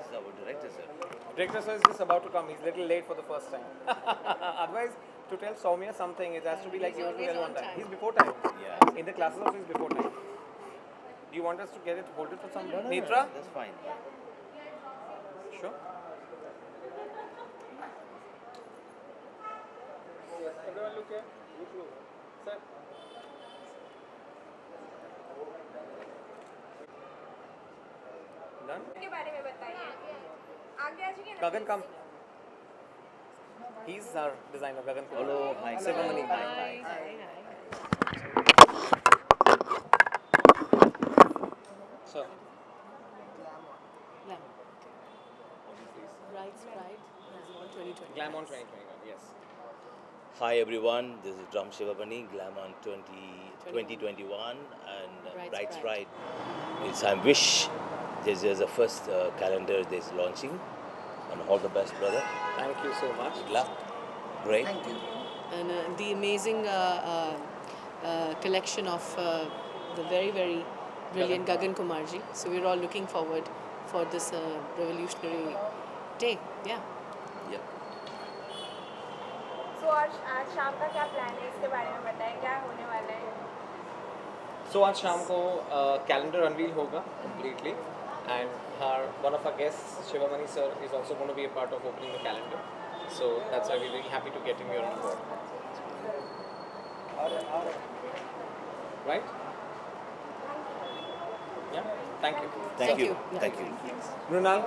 is our director, sir. Director sir is just about to come. He's a little late for the first time. Otherwise, to tell Soumya something, it has to be like you have to tell on time. He's before time. Yeah. In the classes also he's before time. Do you want us to get it, hold it for some? No, Netra? that's fine. Sure. Everyone look here. Sir. Done? के बारे में बताइए आगे आ जाइए ना Gagan, come. He's our designer, Gagan Kumar. Hello, hi. Subramani. Hi. Sir. Bride's Pride, Glamon 2020. Glam on 2021, yes. Hi everyone, this is Drum Shivabani, Glam on 2021 and Bride's Bride's Pride. Bride. It's I wish this is the first calendar that's launching, and all the best, brother. Thank you so much. Good luck. Great. And the amazing collection of the very, very brilliant Gagan Kumarji. So we're all looking forward for this revolutionary day. Yeah. Yeah. सो आज शाम का क्या plan है इसके बारे में बताएं क्या होने वाला है So आज शाम को calendar unveil होगा completely, and one of our guests, Shivamani sir, is also going to be a part of opening the calendar. So that's why we're very happy to get him here on board. Right? Yeah. Thank you. Thank you. Yeah. Thank you. Mrunal.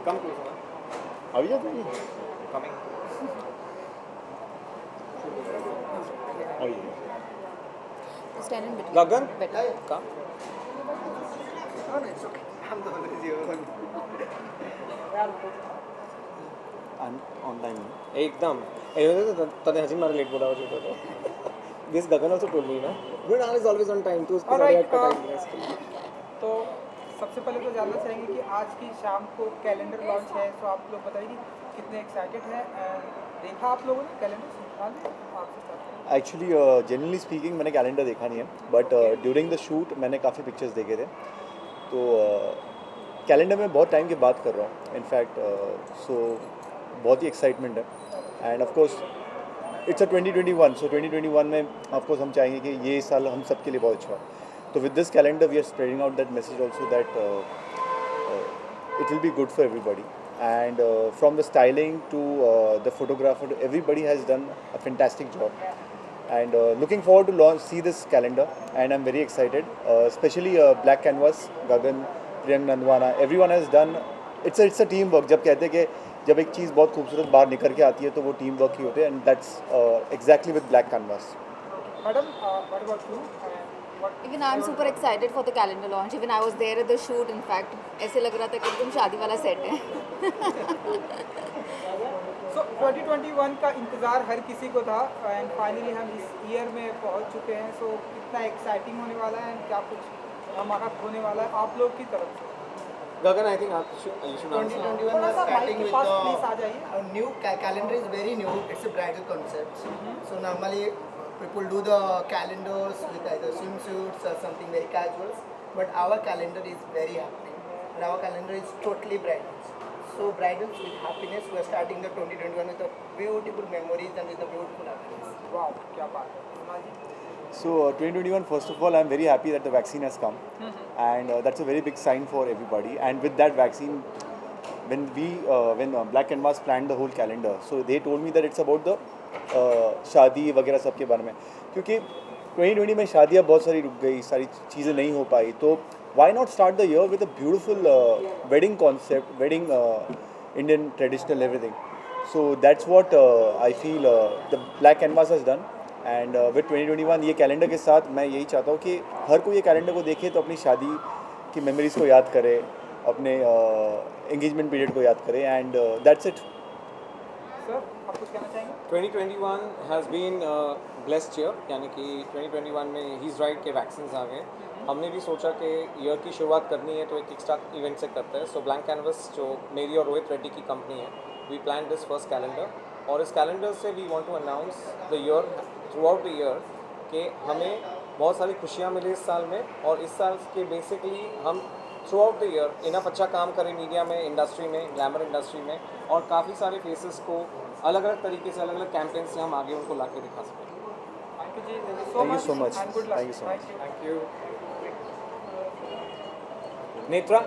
Come closer. Man. अभी जाते हैं Coming. अभी Stand in between. Gagan. Better. Come. Online एकदम तने हजी मारे late बोला हो तो this Gagan also told me ना Mrunal is always on time, तो उसको साढ़े आठ का टाइम है. तो सबसे पहले तो जानना चाहेंगे कि आज की शाम को कैलेंडर लॉन्च है, तो आप लोग बताइए कि कितने एक्साइटेड हैं. देखा आप लोगों ने कैलेंडर? आपसे start करें. एक्चुअली जनरली स्पीकिंग मैंने कैलेंडर देखा नहीं है, बट ड्यूरिंग द शूट मैंने काफ़ी पिक्चर्स देखे थे. तो कैलेंडर में बहुत टाइम के बाद कर रहा हूँ इनफैक्ट, सो बहुत ही एक्साइटमेंट है. End of course it's a 2021, सो 2021 में ऑफ कोर्स हम चाहेंगे कि ये साल हम सब के लिए बहुत अच्छा हो. तो with this calendar we are spreading out that message also that it will be good for everybody. And from the styling to the photographer, everybody has done a fantastic job. And looking forward to see this calendar, and I'm very excited. Especially Black Canvas, Gagan, Priyank Nandwana, everyone has done. It's a team work. जब कहते हैं कि जब एक चीज़ बहुत खूबसूरत बाहर निकल के आती है तो वो टीम वर्क ही होते हैं, and that's exactly with Black Canvas. Madam, what about you? Even I'm super excited for the calendar launch. Even I was there at the shoot. In fact, ऐसे लग रहा था कि एकदम शादी वाला सेट है. So 2021 का इंतज़ार हर किसी को था, एंड फाइनली हम इस ईयर में पहुंच चुके हैं. सो कितना एक्साइटिंग होने वाला है, क्या कुछ हमारा होने वाला है आप लोग की तरफ से? Gagan, I think you should answer. 2021 थोड़ा was सा माइक starting के with पास प्लीज आ जाइए. a new calendar is very new. It's a bridal concept. So normally people do the calendars with either swimsuits or something very casual. But our calendar is very happening, and our calendar is totally bridals. So bridals with happiness. We are starting the 2021 with a beautiful memories and with a beautiful happiness. वाह, क्या बात है. कुणाल जी? So 2021, first of all, I'm very happy that the vaccine has come, and that's a very big sign for everybody. And with that vaccine, when Black Canvas planned the whole calendar, so they told me that it's about the शादी वगैरह सब के बारे में, क्योंकि 2020 में शादियाँ बहुत सारी रुक गई, सारी चीज़ें नहीं हो पाई, तो why not start the year with a beautiful wedding concept, wedding Indian traditional everything. So that's what I feel the Black Canvas has done. And with 2021 ये कैलेंडर के साथ मैं यही चाहता हूँ कि हर कोई ये कैलेंडर को देखे तो अपनी शादी की मेमोरीज को याद करे, अपने एंगेजमेंट पीरियड को याद करे, एंड दैट्स इट. सर आप कुछ कहना चाहेंगे? 2021 हैज़ बीन ब्लेस्ड ईयर, यानी कि 2021 में ही इज़ राइट के वैक्सीन आ गए. हमने भी सोचा कि ईयर की शुरुआत करनी है तो एक किकस्टार्ट इवेंट से करते हैं. सो ब्लैंक कैनवस जो मेरी और रोहित रेड्डी की कंपनी है, we plan this first calendar, और इस कैलेंडर से we want to announce the year throughout the year कि हमें बहुत सारी खुशियाँ मिली इस साल में, और इस साल के बेसिकली हम through out the year enough अच्छा काम करें मीडिया में, इंडस्ट्री में, ग्लैमर इंडस्ट्री में, और काफ़ी सारे फेसेस को अलग अलग तरीके से, अलग अलग कैंपेन से हम आगे उनको ला के दिखा सकें. Thank you so much. And good luck. Thank you so much. Thank you. Netra,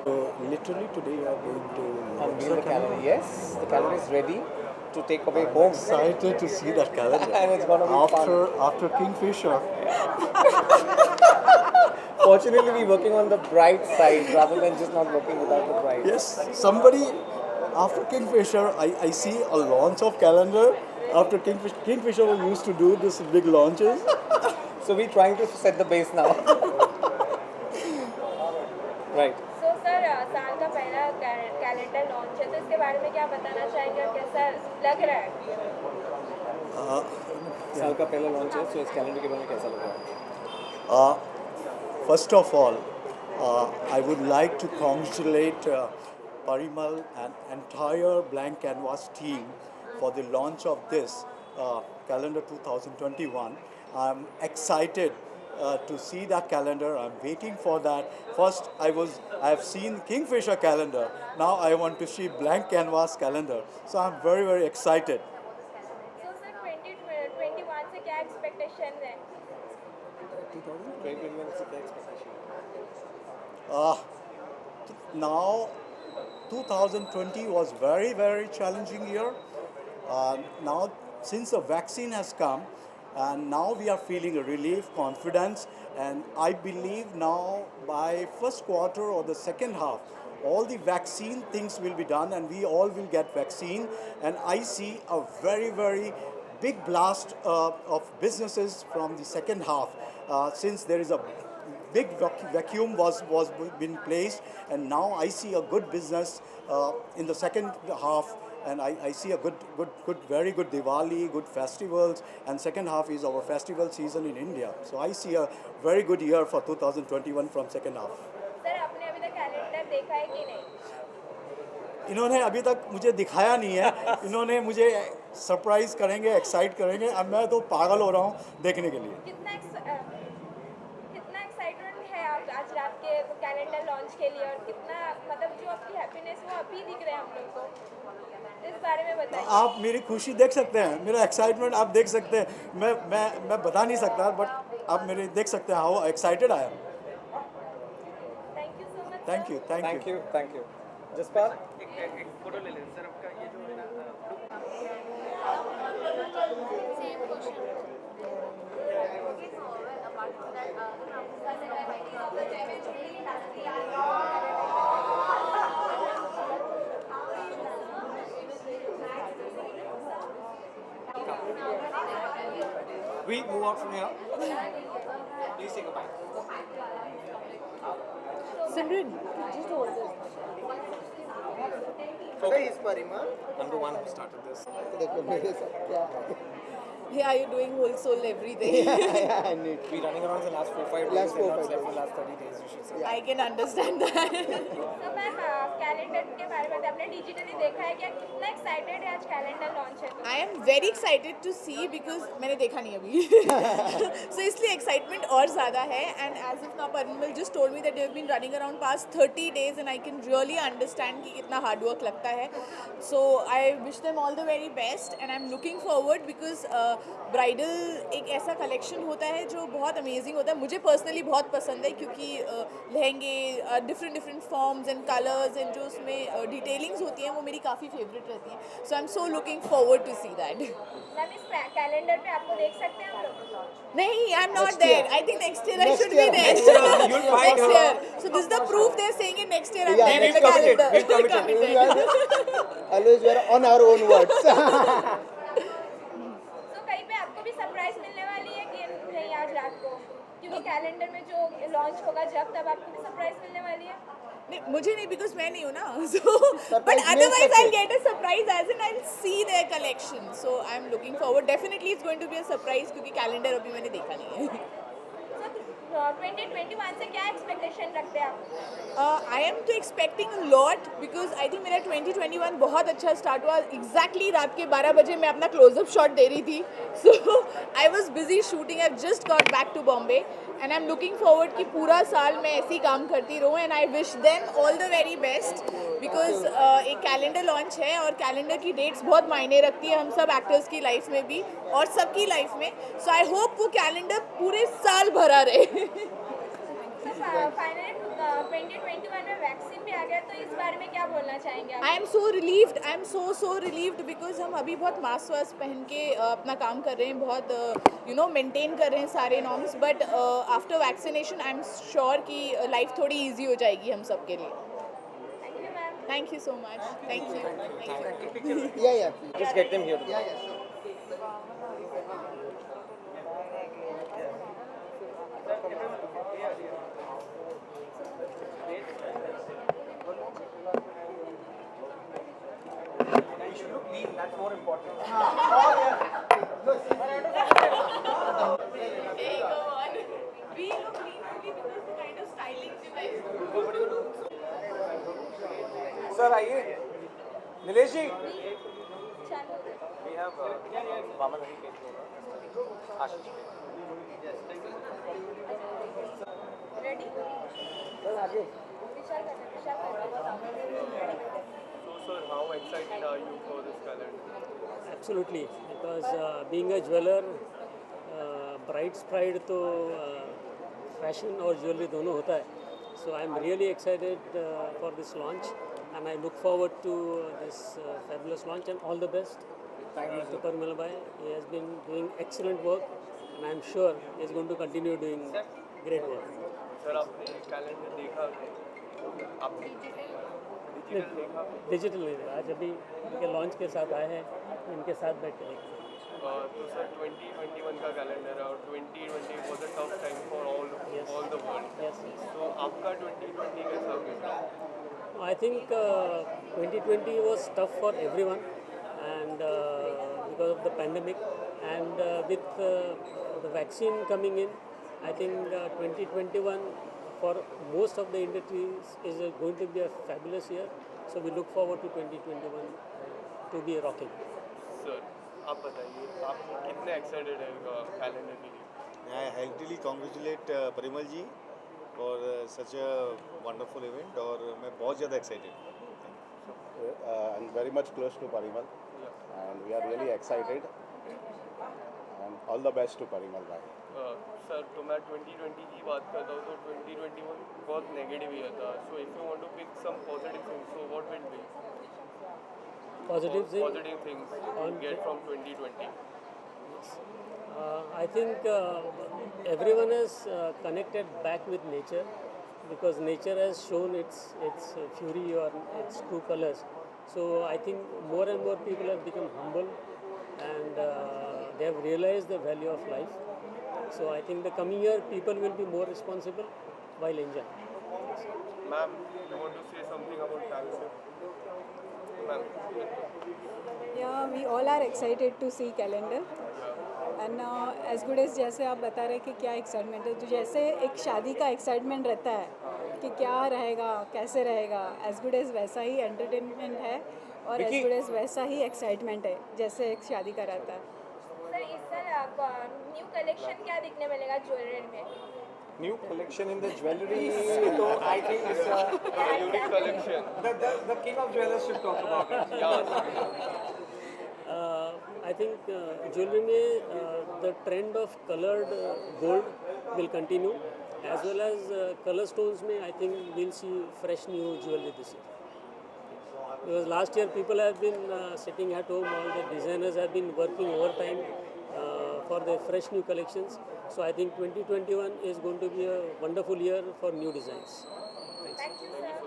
So literally today we are going to unveil the calendar. Yes, the calendar is ready to take away home. excited to see that calendar. And it's gonna be After Kingfisher. Fortunately, we're working on the bright side rather than just not working without the bride. Yes, somebody after Kingfisher, I see a launch of calendar. After Kingfisher we used to do this big launches. So we're trying to set the base now. Right. So sir साल का पहला calendar launch है, तो इसके बारे में क्या बताना चाहेंगे और कैसा लग रहा है? साल का पहला लॉन्च है, तो इस कैलेंडर के बारे में कैसा लग रहा है? First of all, I would like to congratulate Parimal and entire Blank Canvas team for the launch of this calendar 2021. I'm excited to see that calendar. I'm waiting for that. First, I have seen Kingfisher calendar. Now I want to see Blank Canvas calendar. So I'm very, very excited. So sir 2021 से क्या expectation है? 2021 से क्या expectation? Now 2020 was very, very challenging year. Now since the vaccine has come, and now we are feeling a relief, confidence, and I believe now by first quarter or the second half, all the vaccine things will be done and we all will get vaccine, and I see a very, very big blast of businesses from the second half, since there is a big vacuum was been placed, and now I see a good business in the second half, and I see a very good Diwali, good festivals, and second half is our festival season in India. So I see a very good year for 2021 from second half. Sir आपने अभी तक calendar देखा है कि नहीं? इन्होंने अभी तक मुझे दिखाया नहीं है, इन्होंने मुझे सरप्राइज करेंगे, एक्साइट करेंगे. अब मैं तो पागल हो रहा हूँ देखने के लिए. कितना एक्साइटमेंट है आप आज रात के कैलेंडर लॉन्च के लिए, और कितना मतलब जो आपकी हैप्पीनेस वो अभी दिख रहे हैं हम लोग को, इस बारे में बताइए. आप मेरी खुशी देख सकते हैं, मेरा एक्साइटमेंट आप देख सकते हैं. मैं बता नहीं सकता, बट आप मेरे देख सकते हैं how excited I am. Thank you so much. Thank you. Thank you. Jaspal, we move out from here. Please take a bite. Simran, Okay. Is Parimal. I'm the one who started this. देखो मेरे साथ क्या है. yeah, you're doing whole soul every day. I need. We're running around the last 4-5 days. Last 4-5 and not slept days. for last 30 days, you should say. I can understand that. तो ma'am calendar के बारे में आपने digitally देखा है क्या? कितना excited है आज कैलेंडर लॉन्च है तो? I am very excited to see because मैंने देखा नहीं अभी. So इसलिए excitement और ज़्यादा है, and as of now Parimal just told me that they have been running around past 30 days and I can really understand कि कितना hard work लगता है. So I wish them all the very best and I'm looking forward because bridal एक ऐसा collection होता है जो बहुत अमेजिंग होता है. मुझे पर्सनली बहुत पसंद है क्योंकि लहंगे different different forms and colours and जो उसमें डिटेलिंग्स होती हैं वो मेरी काफ़ी फेवरेट रहती हैं. So I am so looking forward to see that. Ma'am इस कैलेंडर पे आपको देख सकते हैं हम लोग. नहीं, I am not there. I think next year I should be there. Next year, you'll find Next her. year. So this is the proof they're saying it next year. I'm Yeah, there in we've the committed. calendar. We've committed. Always we are on our own words. तो कहीं पे आपको भी surprise मिलने वाली है कि नहीं आज रात को, क्योंकि कैलेंडर में जो लॉन्च होगा जब तब आपको भी सरप्राइज मिलने वाली है. नहीं, मुझे नहीं बिकॉज मैं नहीं हूँ ना. So Surprise but mill otherwise सकते. I'll get a surprise as in I'll see their collection. So I'm looking forward. Definitely it's going to be a surprise क्योंकि कैलेंडर अभी मैंने देखा नहीं है. So 2021 से क्या एक्सपेक्टेशन रखते हैं आप? I am तो expecting a lot because I think मेरा 2021 बहुत अच्छा स्टार्ट हुआ. Exactly रात के 12 बजे मैं अपना क्लोजअप शॉट दे रही थी. So I was busy shooting. I've just got back to Bombay and I'm looking forward कि पूरा साल मैं ऐसे ही काम करती रहूँ and I wish them all the very best because एक कैलेंडर लॉन्च है और कैलेंडर की डेट्स बहुत मायने रखती है हम सब एक्टर्स की लाइफ में भी और सबकी लाइफ में. So I hope वो कैलेंडर पूरे साल भरा रहे. So फाइनली 2021 में वैक्सीन भी आ गया, तो इस बारे में क्या बोलना चाहेंगे आप? आई am so relieved. I am so relieved because हम अभी बहुत मास्क वास्क पहन के अपना काम कर रहे हैं, बहुत मेंटेन कर रहे हैं सारे norms. But after vaccination I am sure कि लाइफ थोड़ी ईजी हो जाएगी हम सब के लिए. Thank you ma'am. Thank you so much. Thank you. Yeah, please. Just get them here. Yeah, sure. You should look lean. That's more important. Hey, go on. We look lean only because the kind of styling you guys do. Sir, आइए. नीलेश जी. चालू. We have Vaman Hari Page. Ashish Page. Ready? Sir, आगे. विशाल कर. So, sir, how excited are you for this calendar? Absolutely, because being a jeweler, bride's pride तो fashion और jewelry दोनों होता है. So I'm really excited for this launch, and I look forward to this fabulous launch and all the best. Thank you, to Parimal bhai. He has been doing excellent work, and I'm sure he's going to continue doing great work. Sir, आपने calendar देखा? आपने digital देखा? Digital नहीं देखा. आज अभी इनके launch के साथ आए हैं, इनके साथ बैठ के देखते हैं. तो सर 2021 का कैलेंडर है और 2020 was a tough time for all the world. Yes, yes. तो आपका 2020 कैसा गया? I think 2020 was tough for everyone, and because of the pandemic, and with the vaccine coming in, I think 2021 for most of the industries is going to be a fabulous year. So we look forward to 2021 to be rocking. Sir, आप बताइए, आप कितने excited हैं calendar के लिए? I heartily congratulate Parimal ji for such a wonderful event और मैं बहुत ज़्यादा excited हूँ. I'm very much close to Parimal, and we are really excited. And all the best to Parimal bhai. Sir, तो मैं 2020 की बात करता हूँ तो 2021 बहुत नेगेटिव ईयर था. So if you want to pick some positive things, so what will be Positive thing. positive things you get from 2020? I think everyone is connected back with nature, because nature has shown its fury or its true colors. So I think more and more people have become humble, and they have realized the value of life. So I think the coming year people will be more responsible while enjoying. Ma'am, you want to say something about calendar? Ma'am. Yeah, we all are excited to see calendar. And as good as जैसे आप बता रहे कि क्या excitement है, तो जैसे एक शादी का एक्साइटमेंट रहता है कि क्या रहेगा, कैसे रहेगा, एज गुड एज वैसा ही एंटरटेनमेंट है और एज गुड एज वैसा ही एक्साइटमेंट है जैसे एक शादी का रहता है. सर, इस साल न्यू कलेक्शन क्या दिखने मिलेगा ज्वेलरी में? New collection in the jewelry. So I think it's Unique collection. the king of jewelers should talk about it. Yeah. I I think jewelry में the trend of colored gold will continue, as well as color stones में I think we'll see fresh new jewelry this year. Because last year people have been sitting at home, all the designers have been working overtime for their fresh new collections. So I think 2021 is going to be a wonderful year for new designs. Thanks. Thank you, sir.